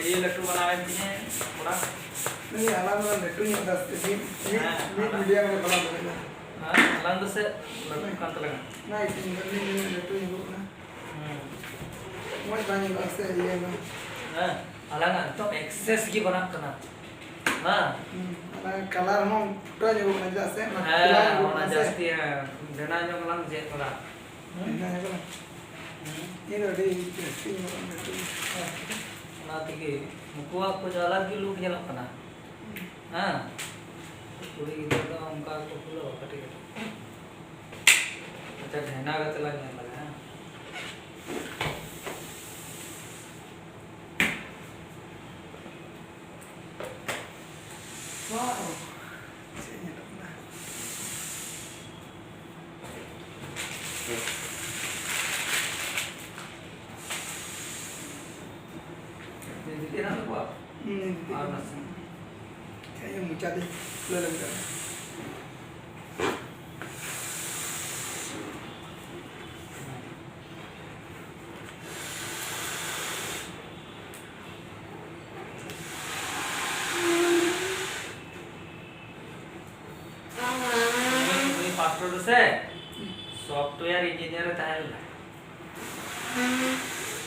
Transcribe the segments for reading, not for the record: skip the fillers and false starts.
ये लट्टू बनावे हैं थोड़ा नहीं अलग लट्टू नहीं होता ये मीडिया में बना देगा हां अलग से लट्टू कांत लगा ना इसमें नहीं लट्टू नहीं होगा मोय बानी वास्ते ये ना हां अलग तो एक्सेस की बना करना ना अलग कलर हम पूरा जो बना जैसे ना होना जास्ती है देना जो कलर जे थोड़ा ये रेडी टेस्टिंग लट्टू नातिके मुकुआ को जाला की लुक जेलो कना हां पूरी इधर तो हमका को फुलो कटे अच्छा ढेना का चला गया लगा हां वाओ ये ना को और नस kayak mucha deh lalu kan ini password से सॉफ्टवेयर इंजीनियर था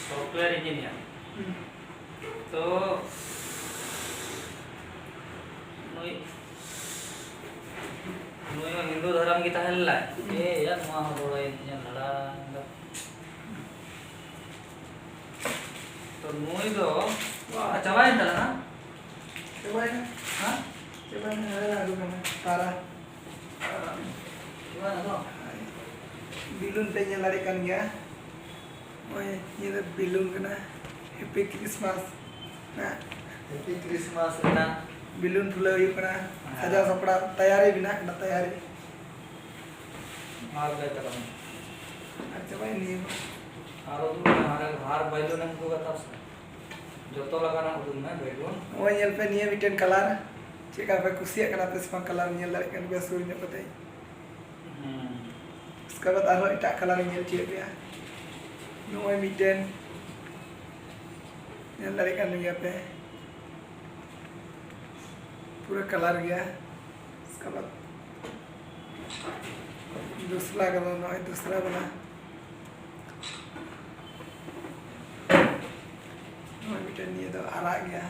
सॉफ्टवेयर इंजीनियर तो नुई हिंदू धर्म की ताहला ये यार मा बड़ा ये लड़ा तो नुई तो चबाई था ना हां coba ada aduh kan parah gimana tuh bilun pengen larikan ya oh ini bilun kena happy Christmas nah happy Christmas ना बिलून फुला ये कना सजा सपड़ा तैयारी बिना कना तैयारी मार ले तक अच्छा भाई नहीं आरो तुम हमारे हार बैलून हमको बता जो तो लगाना उधर में बैलून वो ये पे नहीं बिटेन कलर चेका पे कुसिया कना पे स्मा कलर नहीं लड़े कन बस सुई ने पता ही उसका बाद आरो इटा कलर नहीं चेक गया नो ये बिटेन ये लड़े कन नहीं पे पूरा कलर गया उसका बाद दूसरा कलर ना दूसरा बना बेटा नहीं तो हरा गया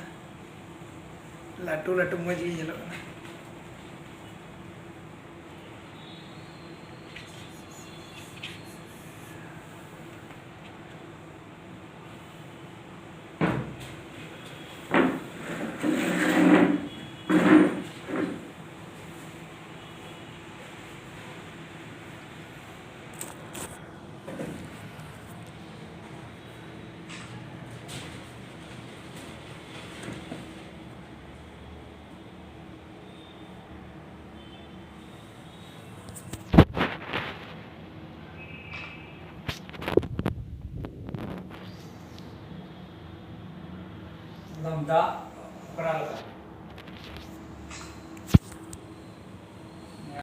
लट्टू लट्टू मज गई चलो लम्बा बड़ा लगा